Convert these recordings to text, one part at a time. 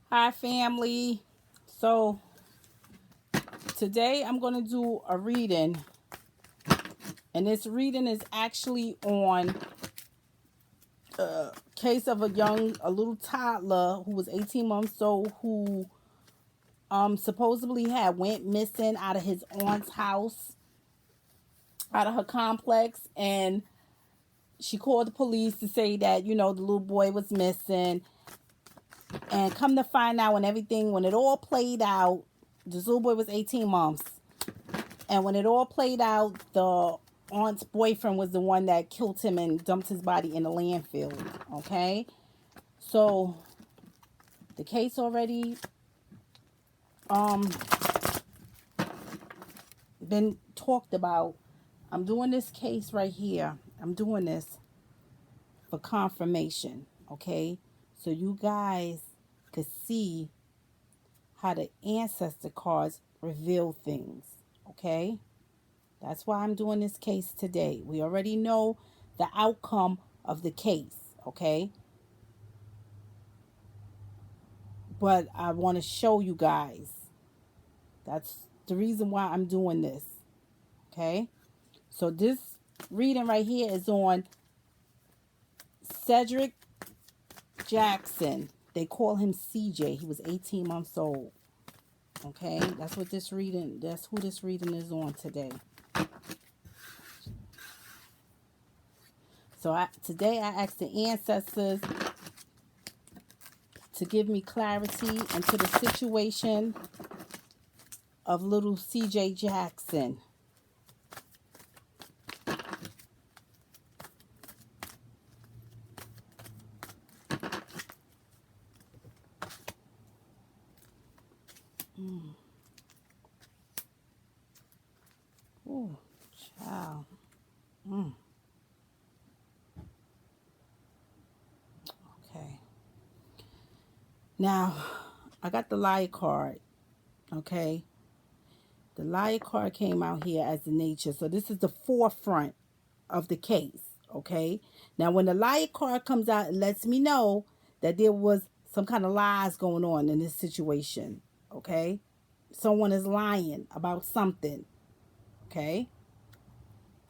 Hi, family. So, today I'm going to do a reading, and this reading is actually on a case of a little toddler who was 18 months old who supposedly had went missing out of his aunt's house, out of her complex, and she called the police to say that, the little boy was missing. And come to find out, when it all played out, this little boy was 18 months. And when it all played out, the aunt's boyfriend was the one that killed him and dumped his body in the landfill. Okay? So the case already been talked about. I'm doing this case right here. I'm doing this for confirmation. Okay? So you guys could see how the ancestor cards reveal things. Okay? That's why I'm doing this case today. We already know the outcome of the case, okay? But I want to show you guys. That's the reason why I'm doing this, okay? So this reading right here is on Cedric Jackson. They call him CJ. He was 18 months old. Okay? That's who this reading is on today. So today I asked the ancestors to give me clarity into the situation of little CJ Jackson. Oh, child. Okay. Now, I got the liar card. Okay. The liar card came out here as the nature. So this is the forefront of the case. Okay. Now, when the liar card comes out, it lets me know that there was some kind of lies going on in this situation. Okay. Someone is lying about something. Okay.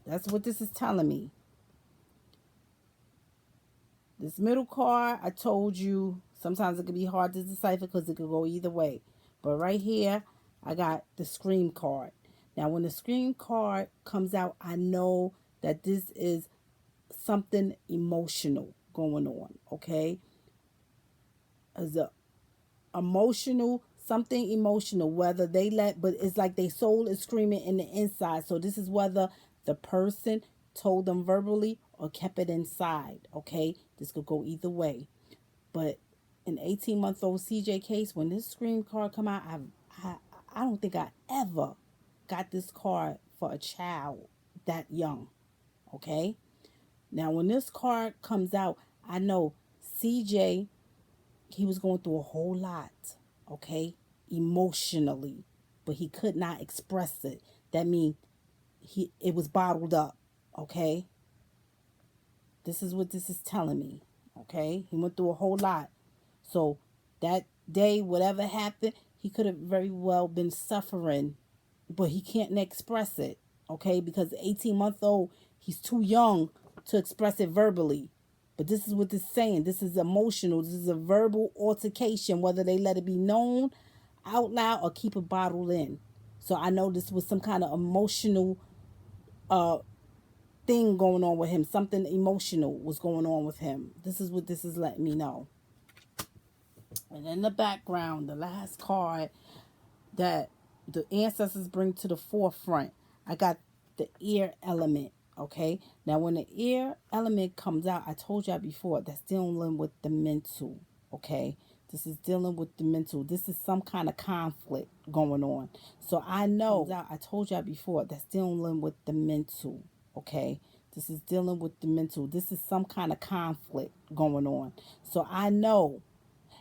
That's what this is telling me. This middle card, I told you, sometimes it could be hard to decipher because it could go either way. But right here, I got the scream card. Now, when the scream card comes out, I know that this is something emotional going on, okay? As a emotional, something emotional, whether but it's like their soul is screaming in the inside. So this is whether the person told them verbally or kept it inside, okay? This could go either way. But an 18-month-old CJ case, when this scream card come out, I I don't think I ever got this card for a child that young, okay? Now, when this card comes out, I know CJ, he was going through a whole lot, okay, emotionally, but he could not express it. That means it was bottled up, okay? This is what this is telling me, okay? He went through a whole lot. So that day, whatever happened, he could have very well been suffering, but he can't express it, okay? Because 18-month-old, he's too young to express it verbally. But this is what this is saying. This is emotional. This is a verbal altercation, whether they let it be known out loud or keep it bottled in. So I know this was some kind of emotional thing going on with him. Something emotional was going on with him. This is what this is letting me know. And in the background, the last card that the ancestors bring to the forefront, I got the air element. Okay, now when the air element comes out, I told y'all before, that's dealing with the mental. Okay, this is dealing with the mental. This is some kind of conflict going on. So I know, I told y'all before, that's dealing with the mental. Okay, this is dealing with the mental. This is some kind of conflict going on. So I know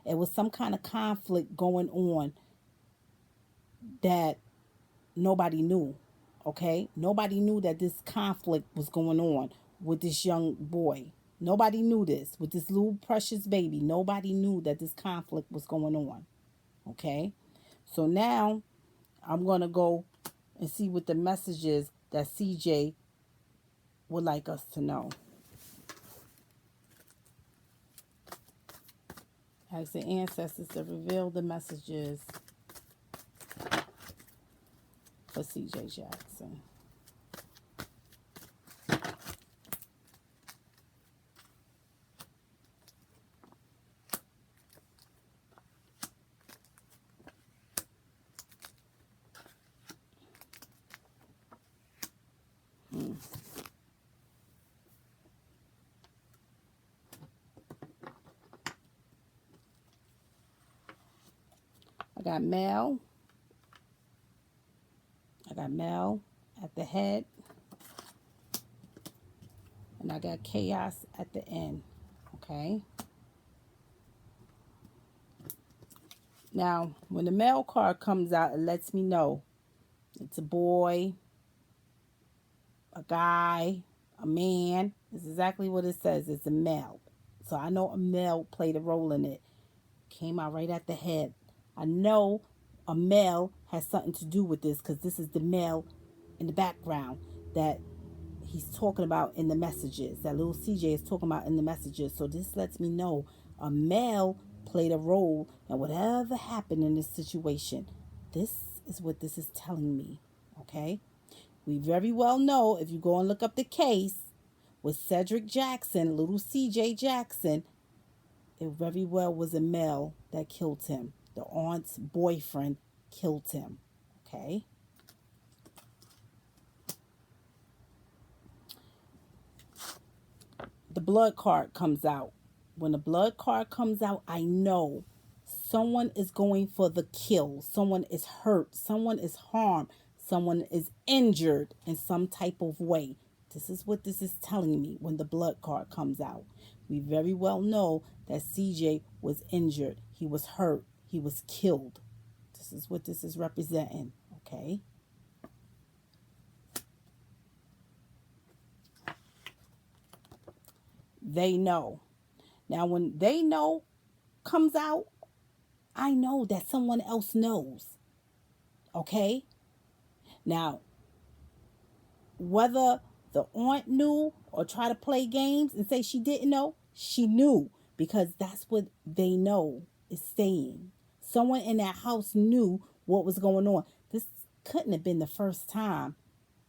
it was some kind of conflict going on that nobody knew. Okay? Nobody knew that this conflict was going on with this young boy. Nobody knew this. With this little precious baby, nobody knew that this conflict was going on. Okay? So now I'm going to go and see what the message is that CJ would like us to know. Ask the ancestors to reveal the messages for CJ Jackson. I got Mel. I got Mel at the head. And I got chaos at the end. Okay. Now, when the male card comes out, it lets me know it's a boy, a guy, a man. It's exactly what it says. It's a male. So I know a male played a role in it. Came out right at the head. I know a male has something to do with this because this is the male in the background that he's talking about in the messages. That little CJ is talking about in the messages. So this lets me know a male played a role in whatever happened in this situation. This is what this is telling me. Okay? We very well know, if you go and look up the case with Cedric Jackson, little CJ Jackson, it very well was a male that killed him. The aunt's boyfriend killed him. Okay? The blood card comes out. When the blood card comes out, I know someone is going for the kill. Someone is hurt. Someone is harmed. Someone is injured in some type of way. This is what this is telling me when the blood card comes out. We very well know that CJ was injured. He was hurt. He was killed. This is what this is representing. Okay? They know. Now, when they know comes out, I know that someone else knows. Okay? Now, whether the aunt knew or try to play games and say she didn't know, she knew because that's what they know is saying. Someone in that house knew what was going on. This couldn't have been the first time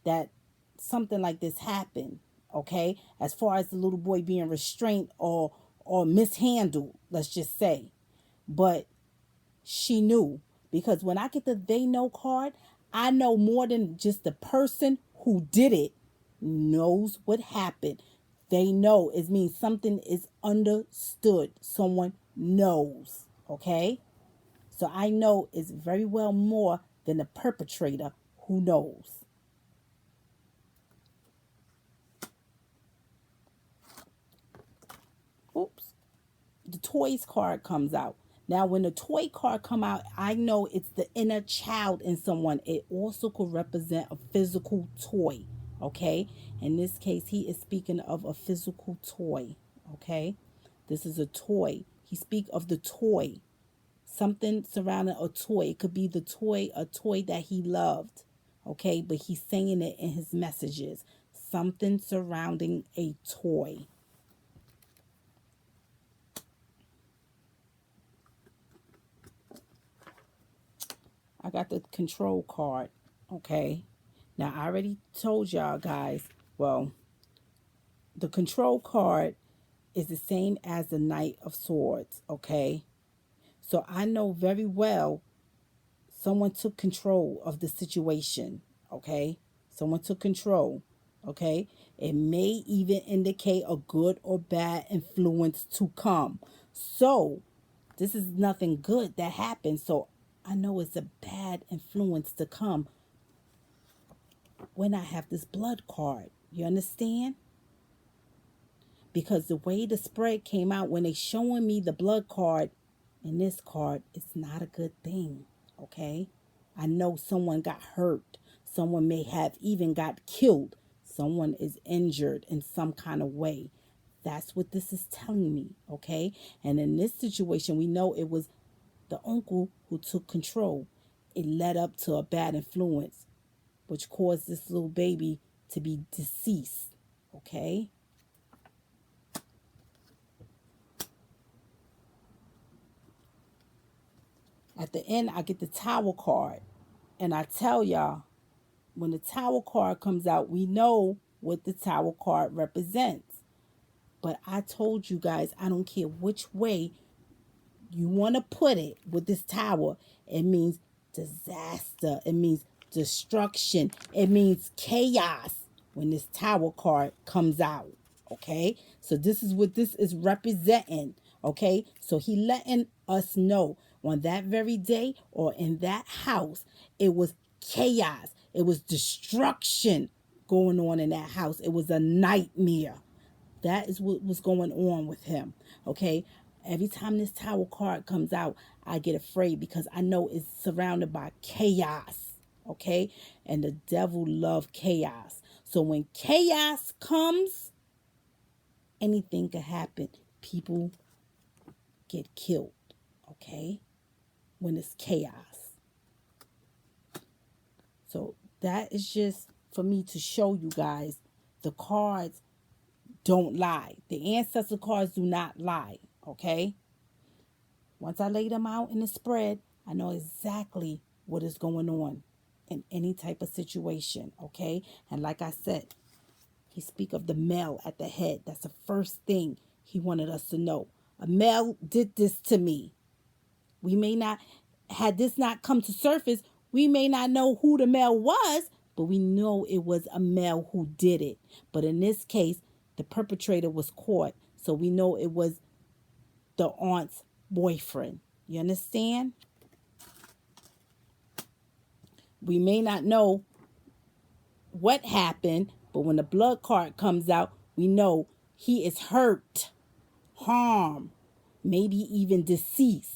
that something like this happened, okay? As far as the little boy being restrained or mishandled, let's just say. But she knew because when I get the they know card, I know more than just the person who did it knows what happened. They know. It means something is understood. Someone knows, okay? So I know it's very well more than the perpetrator who knows. Oops. The toys card comes out. Now, when the toy card come out, I know it's the inner child in someone. It also could represent a physical toy, okay? In this case, he is speaking of a physical toy, okay? This is a toy. He speak of the toy, something surrounding a toy. It could be the toy, a toy that he loved, okay? But he's saying it in his messages. Something surrounding a toy. I got the control card, okay? Now, I already told y'all guys, well, the control card is the same as the Knight of Swords, okay? So I know very well someone took control of the situation, okay? Someone took control, okay? It may even indicate a good or bad influence to come. So, this is nothing good that happened. So, I know it's a bad influence to come when I have this blood card. You understand? Because the way the spread came out when they showing me the blood card and this card, it's not a good thing. Okay? I know someone got hurt. Someone may have even got killed. Someone is injured in some kind of way. That's what this is telling me, okay? And in this situation, we know it was the uncle who took control. It led up to a bad influence, which caused this little baby to be deceased, okay? At the end, I get the Tower card. And I tell y'all, when the Tower card comes out, we know what the Tower card represents. But I told you guys, I don't care which way you want to put it with this tower. It means disaster. It means destruction. It means chaos when this Tower card comes out. Okay? So this is what this is representing. Okay? So he letting us know on that very day or in that house, it was chaos. It was destruction going on in that house. It was a nightmare. That is what was going on with him. Okay. Every time this Tower card comes out, I get afraid because I know it's surrounded by chaos. Okay. And the devil loves chaos. So when chaos comes, anything can happen. People get killed. Okay. When it's chaos. So that is just for me to show you guys the cards don't lie. The ancestor cards do not lie, okay? Once I lay them out in the spread, I know exactly what is going on in any type of situation, okay? And like I said, he speak of the male at the head. That's the first thing he wanted us to know. A male did this to me. We may not, had this not come to surface, we may not know who the male was, but we know it was a male who did it. But in this case, the perpetrator was caught. So we know it was the aunt's boyfriend. You understand? We may not know what happened, but when the blood card comes out, we know he is hurt, harmed, maybe even deceased.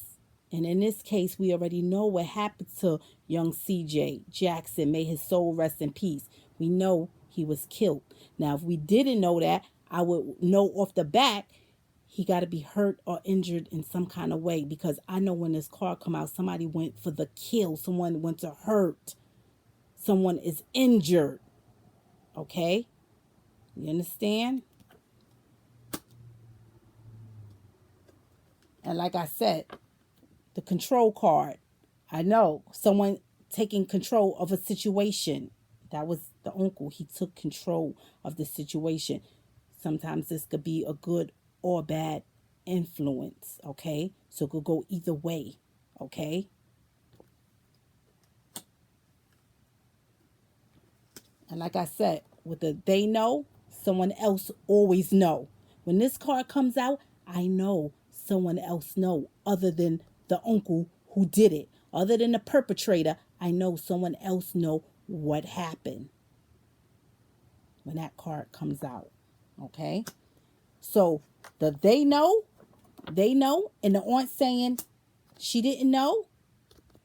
And in this case, we already know what happened to young CJ Jackson. May his soul rest in peace. We know he was killed. Now, if we didn't know that, I would know off the bat he got to be hurt or injured in some kind of way, because I know when this card come out, somebody went for the kill. Someone went to hurt. Someone is injured. Okay? You understand? And like I said, the control card. I know someone taking control of a situation. That was the uncle. He took control of the situation. Sometimes this could be a good or bad influence, okay? So it could go either way, okay? And like I said, with the they know, someone else always know. When this card comes out, I know someone else know other than the uncle who did it. Other than the perpetrator, I know someone else know what happened when that card comes out. Okay? So the they know, and the aunt saying she didn't know.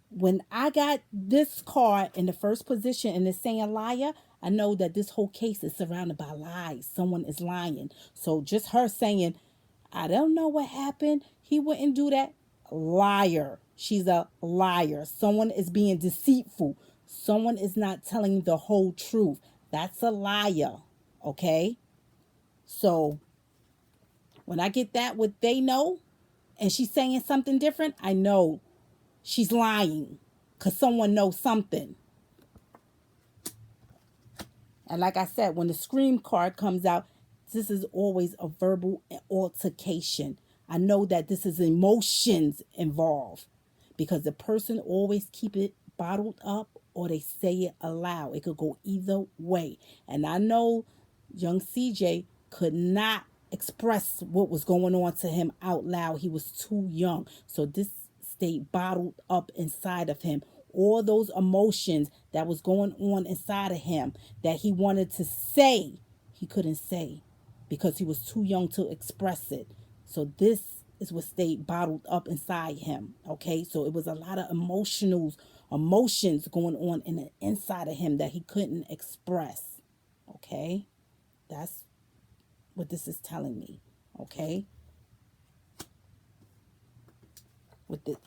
When I got this card in the first position and it's saying liar, I know that this whole case is surrounded by lies. Someone is lying. So just her saying, I don't know what happened, he wouldn't do that. Liar. She's a liar. Someone is being deceitful. Someone is not telling the whole truth. That's a liar. Okay? So when I get that, what they know, and she's saying something different, I know she's lying because someone knows something. And like I said, when the scream card comes out, this is always a verbal altercation. I know that this is emotions involved because the person always keep it bottled up or they say it aloud. It could go either way. And I know young CJ could not express what was going on to him out loud. He was too young. So this stayed bottled up inside of him. All those emotions that was going on inside of him that he wanted to say, he couldn't say because he was too young to express it. So this is what stayed bottled up inside him. Okay, so it was a lot of emotions going on in the inside of him that he couldn't express. Okay, that's what this is telling me. Okay? With the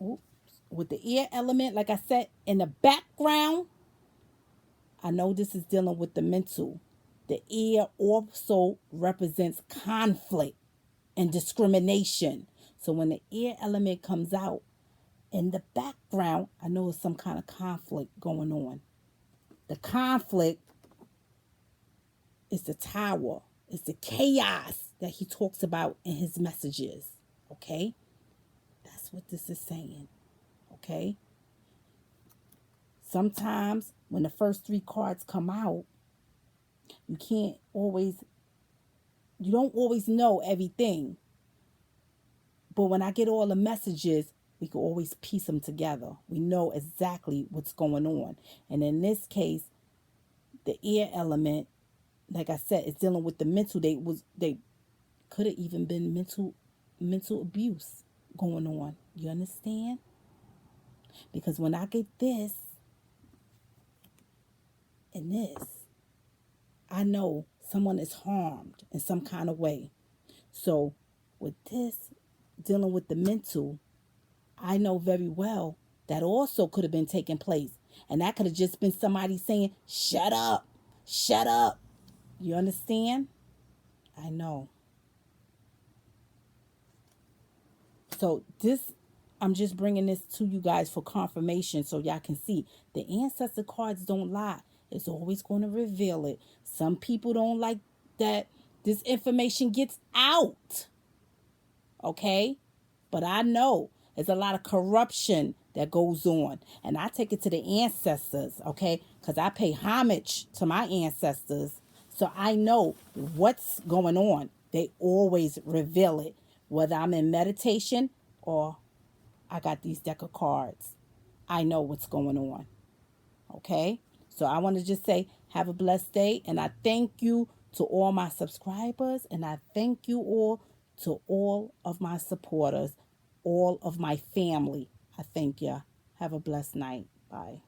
oops, with the air element, like I said, in the background, I know this is dealing with the mental. The air also represents conflict and discrimination. So when the air element comes out in the background, I know it's some kind of conflict going on. The conflict is the tower, it's the chaos that he talks about in his messages. Okay? That's what this is saying. Okay? Sometimes when the first three cards come out, you can't always, you don't always know everything. But when I get all the messages, we can always piece them together. We know exactly what's going on. And in this case, the air element, like I said, is dealing with the mental. They could have even been mental abuse going on. You understand? Because when I get this and this, I know someone is harmed in some kind of way. So with this, dealing with the mental, I know very well that also could have been taking place. And that could have just been somebody saying, shut up, shut up. You understand? I know. So this, I'm just bringing this to you guys for confirmation so y'all can see. The ancestor cards don't lie. It's always going to reveal it. Some people don't like that this information gets out. Okay? But I know there's a lot of corruption that goes on. And I take it to the ancestors, okay? Because I pay homage to my ancestors. So I know what's going on. They always reveal it. Whether I'm in meditation or I got these deck of cards. I know what's going on. Okay? So I want to just say, have a blessed day. And I thank you to all my subscribers. And I thank you all to all of my supporters, all of my family. I thank you. Have a blessed night. Bye.